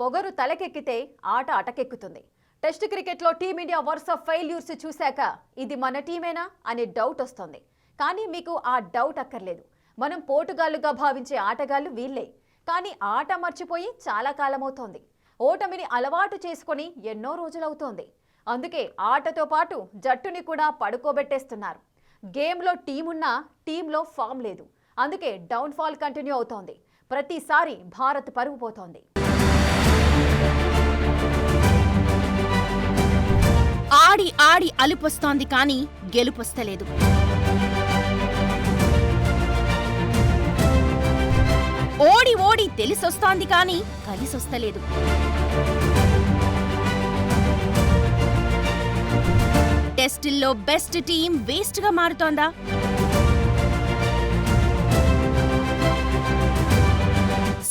పొగరు తలకెక్కితే ఆట అటకెక్కుతుంది. టెస్ట్ క్రికెట్లో టీమిండియా వరుస ఫెయిల్యూర్స్ చూశాక ఇది మన టీమేనా అనే డౌట్ వస్తుంది. కానీ మీకు ఆ డౌట్ అక్కర్లేదు. మనం పోటుగాళ్లుగా భావించే ఆటగాళ్లు వీళ్ళే. కానీ ఆట మర్చిపోయి చాలా కాలమవుతోంది. ఓటమిని అలవాటు చేసుకొని ఎన్నో రోజులవుతోంది. అందుకే ఆటతో పాటు జట్టుని కూడా పడుకోబెట్టేస్తున్నారు. గేమ్లో టీమున్నా టీంలో ఫామ్ లేదు. అందుకే డౌన్ఫాల్ కంటిన్యూ అవుతోంది. ప్రతిసారి భారత్ పరుగు పోతోంది. ఆడి ఆడి అలుపొస్తోంది కానీ గెలుపొస్తలేదు. ఓడి ఓడి తెలిసొస్తోంది కానీ కలిసొస్తలేదు. టెస్టుల్లో బెస్ట్ టీం వేస్ట్గా మారుతోందా?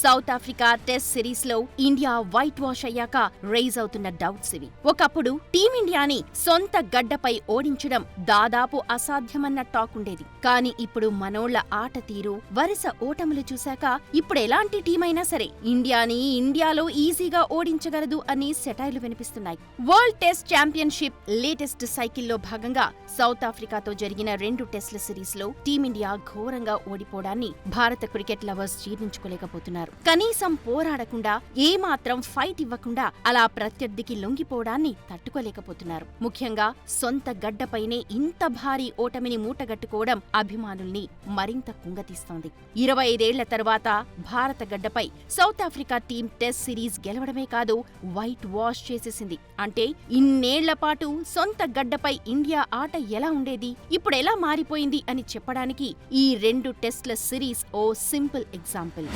సౌత్ ఆఫ్రికా టెస్ట్ సిరీస్ లో ఇండియా వైట్ వాష్ అయ్యాక రైజ్ అవుతున్న డౌట్స్ ఇవి. ఒకప్పుడు టీమిండియాని సొంత గడ్డపై ఓడించడం దాదాపు అసాధ్యమన్న టాక్ ఉండేది. కానీ ఇప్పుడు మనోళ్ల ఆట తీరు, వరుస ఓటములు చూశాక ఇప్పుడు ఎలాంటి టీమైనా సరే ఇండియాని ఇండియాలో ఈజీగా ఓడించగలదు అని సెటైర్లు వినిపిస్తున్నాయి. వరల్డ్ టెస్ట్ ఛాంపియన్షిప్ లేటెస్ట్ సైకిల్లో భాగంగా సౌత్ ఆఫ్రికాతో జరిగిన 2 టెస్ట్ల సిరీస్ లో టీమిండియా ఘోరంగా ఓడిపోవడాన్ని భారత క్రికెట్ లవర్స్ జీర్ణించుకోలేకపోతున్నారు. కనీసం పోరాడకుండా, ఏమాత్రం ఫైట్ ఇవ్వకుండా అలా ప్రత్యర్థికి లొంగిపోవడాన్ని తట్టుకోలేకపోతున్నారు. ముఖ్యంగా సొంత గడ్డపైనే ఇంత భారీ ఓటమిని మూటగట్టుకోవడం అభిమానుల్ని మరింత కుంగతీస్తోంది. 25 ఏళ్ల తర్వాత భారత గడ్డపై South Africa team test series గెలవడమే కాదు, వైట్ వాష్ చేసేసింది. అంటే ఇన్నేళ్ల పాటు సొంత గడ్డపై ఇండియా ఆట ఎలా ఉండేది, ఇప్పుడు ఎలా మారిపోయింది అని చెప్పడానికి ఈ 2 టెస్ట్ల సిరీస్ ఓ సింపుల్ ఎగ్జాంపుల్.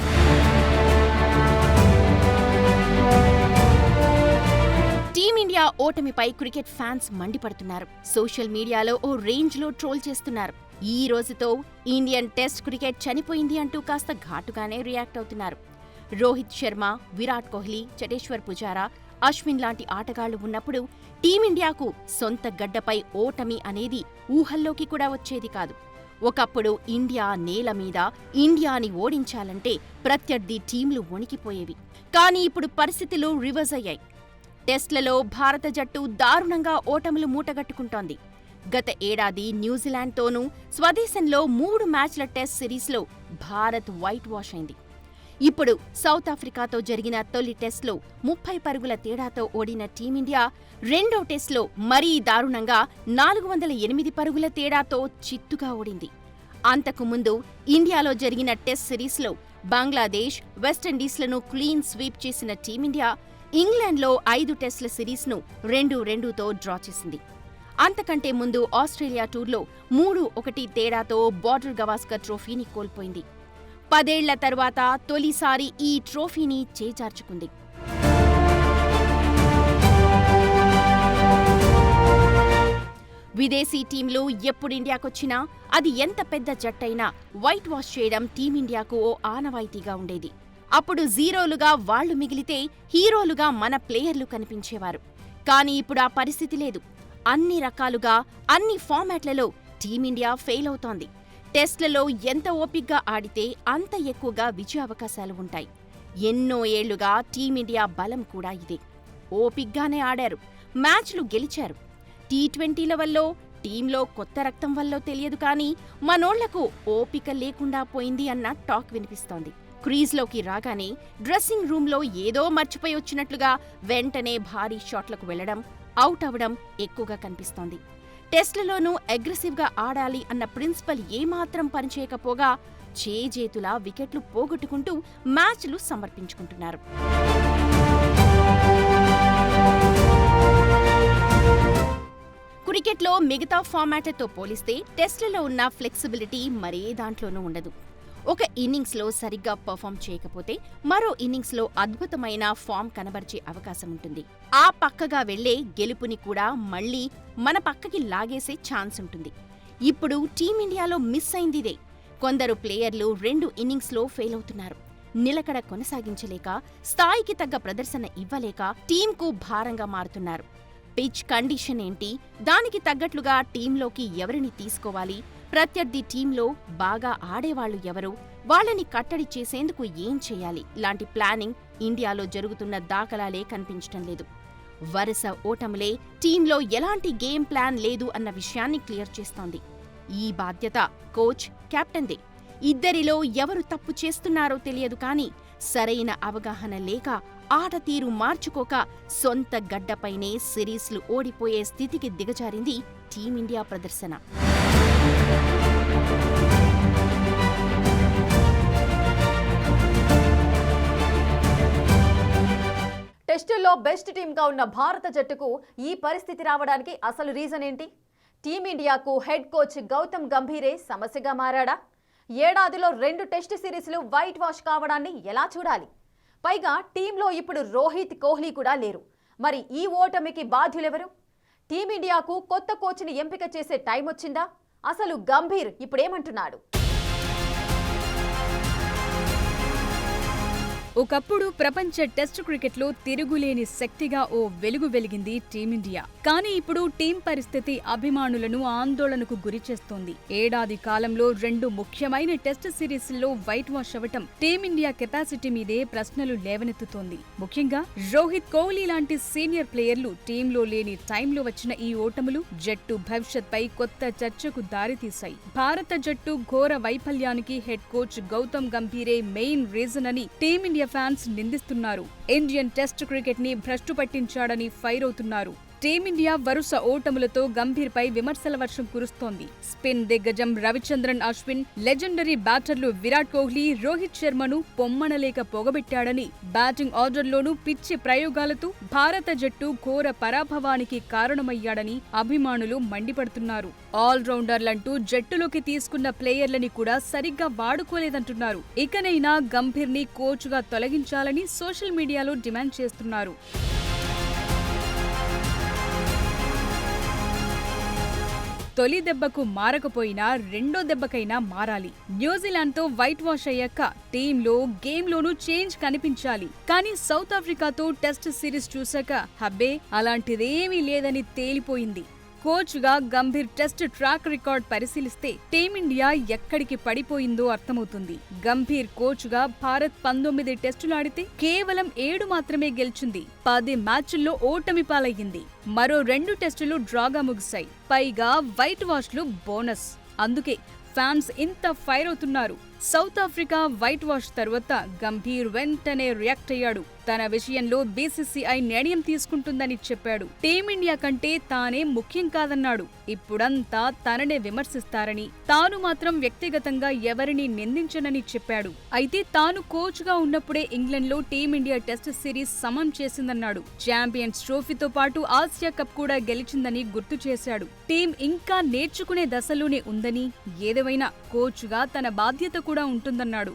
టీమిండియా ఓటమిపై క్రికెట్ ఫ్యాన్స్ మండిపడుతున్నారు. సోషల్ మీడియాలో ఓ రేంజ్లో ట్రోల్ చేస్తున్నారు. ఈ రోజుతో ఇండియన్ టెస్ట్ క్రికెట్ చనిపోయింది అంటూ కాస్త ఘాటుగానే రియాక్ట్ అవుతున్నారు. రోహిత్ శర్మ, విరాట్ కోహ్లీ, చటేశ్వర్ పుజారా, అశ్విన్ లాంటి ఆటగాళ్లు ఉన్నప్పుడు టీమిండియాకు సొంత గడ్డపై ఓటమి అనేది ఊహల్లోకి కూడా వచ్చేది కాదు. ఒకప్పుడు ఇండియా నేల మీద ఇండియాని ఓడించాలంటే ప్రత్యర్థి టీంలు వణికిపోయేవి. కానీ ఇప్పుడు పరిస్థితులు రివర్స్ అయ్యాయి. టెస్ట్లలో భారత జట్టు దారుణంగా ఓటములు మూటగట్టుకుంటోంది. గత ఏడాది న్యూజిలాండ్తోనూ స్వదేశంలో 3 మ్యాచ్ల టెస్ట్ సిరీస్లో భారత్ వైట్ వాష్ అయింది. ఇప్పుడు సౌత్ ఆఫ్రికాతో జరిగిన తొలి టెస్ట్లో 30 పరుగుల తేడాతో ఓడిన టీమిండియా రెండో టెస్ట్లో మరీ దారుణంగా 408 పరుగుల తేడాతో చిత్తుగా ఓడింది. అంతకుముందు ఇండియాలో జరిగిన టెస్ట్ సిరీస్లో బంగ్లాదేశ్, వెస్టిండీస్లను క్లీన్ స్వీప్ చేసిన టీమిండియా ఇంగ్లాండ్లో 5 టెస్ట్ల సిరీస్ను 2-2తో డ్రా చేసింది. అంతకంటే ముందు ఆస్ట్రేలియా టూర్లో 3-1 తేడాతో బార్డర్ గవాస్కర్ ట్రోఫీని కోల్పోయింది. 10 ఏళ్ల తర్వాత తొలిసారి ఈ ట్రోఫీని చేజార్చుకుంది. విదేశీ టీంలు ఎప్పుడు ఇండియాకొచ్చినా అది ఎంత పెద్ద జట్టైనా వైట్ వాష్ చేయడం టీమిండియాకు ఓ ఆనవాయితీగా ఉండేది. అప్పుడు జీరోలుగా వాళ్లు మిగిలితే హీరోలుగా మన ప్లేయర్లు కనిపించేవారు. కానీ ఇప్పుడు ఆ పరిస్థితి లేదు. అన్ని రకాలుగా, అన్ని ఫార్మాట్లలో టీమిండియా ఫెయిల్ అవుతోంది. టెస్ట్లలో ఎంత ఓపిగ్గా ఆడితే అంత ఎక్కువగా విజయావకాశాలు ఉంటాయి. ఎన్నో ఏళ్లుగా టీమిండియా బలం కూడా ఇదే. ఓపిగ్గానే ఆడారు, మ్యాచ్లు గెలిచారు. టీ20ల వల్లో, టీంలో కొత్త రక్తం వల్లో తెలియదు కానీ మనోళ్లకు ఓపిక లేకుండా పోయింది అన్న టాక్ వినిపిస్తోంది. క్రీజ్లోకి రాగానే డ్రెస్సింగ్ రూంలో ఏదో మర్చిపోయి వచ్చినట్లుగా వెంటనే భారీ షాట్లకు వెళ్లడం, అవుట్ అవడం ఎక్కువగా కనిపిస్తోంది. టెస్ట్లలోనూ అగ్రెసివ్గా ఆడాలి అన్న ప్రిన్సిపల్ ఏమాత్రం పనిచేయకపోగా చేజేతులా వికెట్లు పోగొట్టుకుంటూ మ్యాచ్లు సమర్పించుకుంటున్నారు. క్రికెట్లో మిగతా ఫార్మాట్లతో పోలిస్తే టెస్ట్లలో ఉన్న ఫ్లెక్సిబిలిటీ మరే దాంట్లోనూ ఉండదు. ఒక ఇన్నింగ్స్లో సరిగ్గా పర్ఫామ్ చేయకపోతే మరో ఇన్నింగ్స్లో అద్భుతమైన ఫామ్ కనబరిచే అవకాశం ఉంటుంది. ఆ పక్కగా వెళ్లే గెలుపుని కూడా మళ్లీ మన పక్కకి లాగేసే ఛాన్స్ ఉంటుంది. ఇప్పుడు టీమిండియాలో మిస్ అయిందిదే. కొందరు ప్లేయర్లు 2 ఇన్నింగ్స్లో ఫెయిల్ అవుతున్నారు. నిలకడ కొనసాగించలేక, స్థాయికి తగ్గ ప్రదర్శన ఇవ్వలేక టీంకు భారంగా మారుతున్నారు. పిచ్ కండిషన్ ఏంటి, దానికి తగ్గట్లుగా టీంలోకి ఎవరిని తీసుకోవాలి, ప్రత్యర్థి టీంలో బాగా ఆడేవాళ్లు ఎవరు, వాళ్ళని కట్టడి చేసేందుకు ఏం చేయాలి లాంటి ప్లానింగ్ ఇండియాలో జరుగుతున్న దాఖలాలే కనిపించటం లేదు. వరుస ఓటములే టీంలో ఎలాంటి గేమ్ ప్లాన్ లేదు అన్న విషయాన్ని క్లియర్ చేస్తోంది. ఈ బాధ్యత కోచ్, కెప్టెన్దే. ఇద్దరిలో ఎవరు తప్పు చేస్తున్నారో తెలియదు కానీ సరైన అవగాహన లేక, ఆట తీరు మార్చుకోక సొంత గడ్డపైనే సిరీస్లు ఓడిపోయే స్థితికి దిగజారింది టీమిండియా ప్రదర్శన. టెస్టుల్లో బెస్ట్ టీమ్గా ఉన్న భారత జట్టుకు ఈ పరిస్థితి రావడానికి అసలు రీజన్ ఏంటి? టీమిండియాకు హెడ్ కోచ్ గౌతమ్ గంభీరే సమస్యగా మారాడా? ఏడాదిలో 2 టెస్ట్ సిరీస్లు వైట్ వాష్ కావడాన్ని ఎలా చూడాలి? పైగా టీంలో ఇప్పుడు రోహిత్, కోహ్లీ కూడా లేరు. మరి ఈ ఓటమికి బాధ్యులెవరు? టీమిండియాకు కొత్త కోచ్ని ఎంపిక చేసే టైం వచ్చిందా? అసలు గంభీర్ ఇప్పుడేమంటున్నాడు? ఒకప్పుడు ప్రపంచ టెస్ట్ క్రికెట్లో తిరుగులేని శక్తిగా ఓ వెలుగు వెలిగింది టీమిండియా. కానీ ఇప్పుడు టీం పరిస్థితి అభిమానులను ఆందోళనకు గురిచేస్తోంది. ఏడాది కాలంలో 2 ముఖ్యమైన టెస్ట్ సిరీస్ల్లో వైట్ వాష్ అవ్వటం టీమిండియా కెపాసిటీ మీదే ప్రశ్నలు లేవనెత్తుతోంది. ముఖ్యంగా రోహిత్, కోహ్లీ లాంటి సీనియర్ ప్లేయర్లు టీంలో లేని టైంలో వచ్చిన ఈ ఓటములు జట్టు భవిష్యత్పై కొత్త చర్చకు దారితీశాయి. భారత జట్టు ఘోర వైఫల్యానికి హెడ్ కోచ్ గౌతమ్ గంభీరే మెయిన్ రీజన్ అని టీమిండియా ఫ్యాన్స్ నిందిస్తున్నారు. ఇండియన్ టెస్ట్ క్రికెట్ ని భ్రష్టు పట్టించాడని ఫైర్ అవుతున్నారు. టీమిండియా వరుస ఓటములతో గంభీర్ పై విమర్శల వర్షం కురుస్తోంది. స్పిన్ దిగ్గజం రవిచంద్రన్ అశ్విన్, లెజెండరీ బ్యాటర్లు విరాట్ కోహ్లీ, రోహిత్ శర్మను పొమ్మనలేక పొగబెట్టాడని, బ్యాటింగ్ ఆర్డర్లోనూ పిచ్చి ప్రయోగాలతో భారత జట్టు ఘోర పరాభవానికి కారణమయ్యాడని అభిమానులు మండిపడుతున్నారు. ఆల్రౌండర్లంటూ జట్టులోకి తీసుకున్న ప్లేయర్లని కూడా సరిగ్గా వాడుకోలేదంటున్నారు. ఇకనైనా గంభీర్ ని కోచ్గా తొలగించాలని సోషల్ మీడియాలో డిమాండ్ చేస్తున్నారు. తొలి దెబ్బకు మారకపోయినా రెండో దెబ్బకైనా మారాలి. న్యూజిలాండ్తో వైట్ వాష్ అయ్యాక టీంలో, గేమ్లోనూ చేంజ్ కనిపించాలి. కానీ సౌత్ ఆఫ్రికాతో టెస్ట్ సిరీస్ చూశాక హబ్బే అలాంటిదేమీ లేదని తేలిపోయింది. కోచ్గా గంభీర్ టెస్ట్ ట్రాక్ రికార్డ్ పరిశీలిస్తే టీమిండియా ఎక్కడికి పడిపోయిందో అర్థమవుతుంది. గంభీర్ కోచ్గా భారత్ 19 టెస్టులాడితే కేవలం 7 మాత్రమే గెలిచింది. 10 మ్యాచ్ల్లో ఓటమి పాలయ్యింది. మరో 2 టెస్టులు డ్రాగా ముగిశాయి. పైగా వైట్ వాష్లు బోనస్. అందుకే ఫ్యాన్స్ ఇంత ఫైర్ అవుతున్నారు. సౌత్ ఆఫ్రికా వైట్ వాష్ తర్వాత గంభీర్ వెంటనే రియాక్ట్ అయ్యాడు. తన విషయంలో బీసీసీఐ నిర్ణయం తీసుకుంటుందని చెప్పాడు. టీమిండియా కంటే తానే ముఖ్యం కాదన్నాడు. ఇప్పుడంతా తననే విమర్శిస్తారని, తాను మాత్రం వ్యక్తిగతంగా ఎవరిని నిందించనని చెప్పాడు. అయితే తాను కోచ్గా ఉన్నప్పుడే ఇంగ్లండ్లో టీమిండియా టెస్ట్ సిరీస్ సమం చేసిందన్నాడు. ఛాంపియన్స్ ట్రోఫీతో పాటు ఆసియా కప్ కూడా గెలిచిందని గుర్తు చేశాడు. టీం ఇంకా నేర్చుకునే దశలోనే ఉందని, ఏదేమైనా కోచ్గా తన బాధ్యత కూడా ఉంటుందన్నాడు.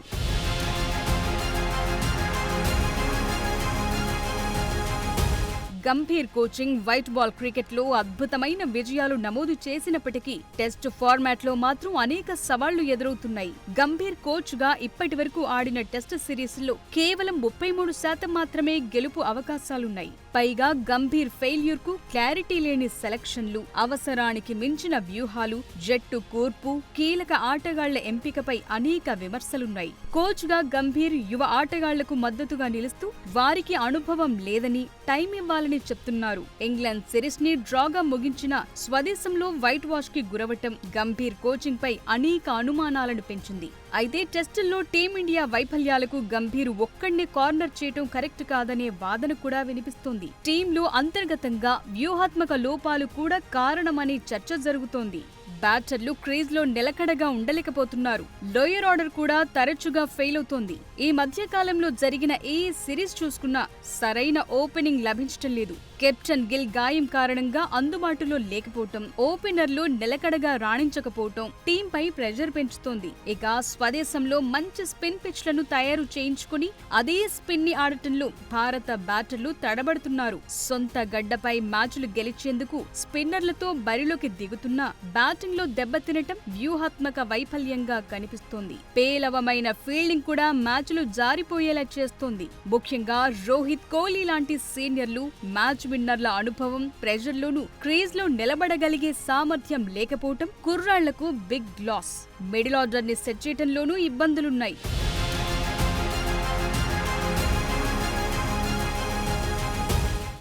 గంభీర్ కోచింగ్ వైట్ బాల్ క్రికెట్లో అద్భుతమైన విజయాలు నమోదు చేసినప్పటికీ టెస్ట్ ఫార్మాట్లో మాత్రం అనేక సవాళ్లు ఎదురవుతున్నాయి. గంభీర్ కోచ్గా ఇప్పటి వరకు ఆడిన టెస్ట్ సిరీస్లో కేవలం 33% మాత్రమే గెలుపు అవకాశాలున్నాయి. పైగా గంభీర్ ఫెయిల్యూర్కు క్లారిటీ లేని సెలక్షన్లు, అవసరానికి మించిన వ్యూహాలు, జట్టు కూర్పు, కీలక ఆటగాళ్ల ఎంపికపై అనేక విమర్శలున్నాయి. కోచ్గా గంభీర్ యువ ఆటగాళ్లకు మద్దతుగా నిలుస్తూ వారికి అనుభవం లేదని, టైం ఇవ్వాలని చెప్తున్నారు. ఇంగ్లాండ్ సిరీస్ ని డ్రాగా ముగించిన స్వదేశంలో వైట్ వాష్ కి గురవటం గంభీర్ కోచింగ్ పై అనేక అనుమానాలను పెంచింది. అయితే టెస్టుల్లో టీమిండియా వైఫల్యాలకు గంభీర్ ఒక్కడినే కార్నర్ చేయటం కరెక్ట్ కాదనే వాదన కూడా వినిపిస్తోంది. టీంలో అంతర్గతంగా వ్యూహాత్మక లోపాలు కూడా కారణమనే చర్చ జరుగుతోంది. బ్యాటర్లు క్రీజ్లో నిలకడగా ఉండలేకపోతున్నారు. లోయర్ ఆర్డర్ కూడా తరచుగా ఫెయిల్ అవుతోంది. ఈ మధ్య కాలంలో జరిగిన ఏ సిరీస్ చూసుకున్నా సరైన ఓపెనింగ్ లభించటం లేదు. కెప్టెన్ గిల్ గాయం కారణంగా అందుబాటులో లేకపోవటం, ఓపెనర్లు నిలకడగా రాణించకపోవటం టీంపై ప్రెషర్ పెంచుతోంది. ఇక స్వదేశంలో మంచి స్పిన్ పిచ్లను తయారు చేయించుకుని అదే స్పిన్ ని ఆడటంలో భారత బ్యాటర్లు తడబడుతున్నారు. సొంత గడ్డపై మ్యాచ్లు గెలిచేందుకు స్పిన్నర్లతో బరిలోకి దిగుతున్నా బ్యాటింగ్ లో దెబ్బతినటం వ్యూహాత్మక వైఫల్యంగా కనిపిస్తోంది. పేలవమైన ఫీల్డింగ్ కూడా మ్యాచ్లు జారిపోయేలా చేస్తోంది. ముఖ్యంగా రోహిత్, కోహ్లీ లాంటి సీనియర్లు మ్యాచ్ విన్నర్ల అనుభవం, ప్రెషర్లోనూ క్రీజ్లో నిలబడగలిగే సామర్థ్యం లేకపోవటం కుర్రాళ్లకు బిగ్ లాస్. మిడిల్ ఆర్డర్ ని సెట్ చేయటంలోనూ ఇబ్బందులున్నాయి.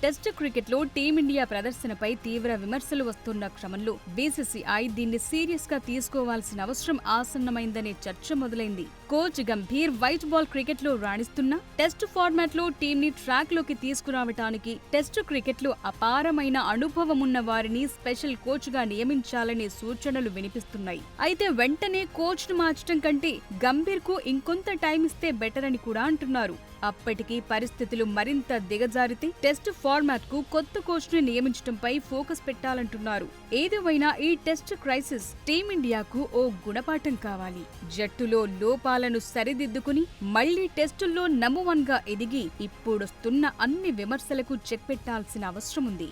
టెస్ట్ క్రికెట్లో టీమిండియా ప్రదర్శనపై తీవ్ర విమర్శలు వస్తున్న క్రమంలో బీసీసీఐ దీన్ని సీరియస్ గా తీసుకోవాల్సిన అవసరం ఆసన్నమైందనే చర్చ మొదలైంది. కోచ్ గంభీర్ వైట్ బాల్ క్రికెట్లో రాణిస్తున్నా టెస్ట్ ఫార్మాట్ లో టీంని ట్రాక్ లోకి తీసుకురావటానికి టెస్ట్ క్రికెట్లో అపారమైన అనుభవమున్న వారిని స్పెషల్ కోచ్ గా నియమించాలనే సూచనలు వినిపిస్తున్నాయి. అయితే వెంటనే కోచ్ ను మార్చడం కంటే గంభీర్ కు ఇంకొంత టైం ఇస్తే బెటర్ అని కూడా అంటున్నారు. అప్పటికి పరిస్థితులు మరింత దిగజారితే టెస్ట్ ఫార్మాట్ కు కొత్త కోచ్ ని నియమించడంపై ఫోకస్ పెట్టాలంటున్నారు. ఏదేమైనా ఈ టెస్ట్ క్రైసిస్ టీమిండియాకు ఓ గుణపాఠం కావాలి. జట్టులో లోపాలను సరిదిద్దుకుని మళ్లీ టెస్టుల్లో నంబర్ 1 గా ఎదిగి ఇప్పుడొస్తున్న అన్ని విమర్శలకు చెక్ పెట్టాల్సిన అవసరం ఉంది.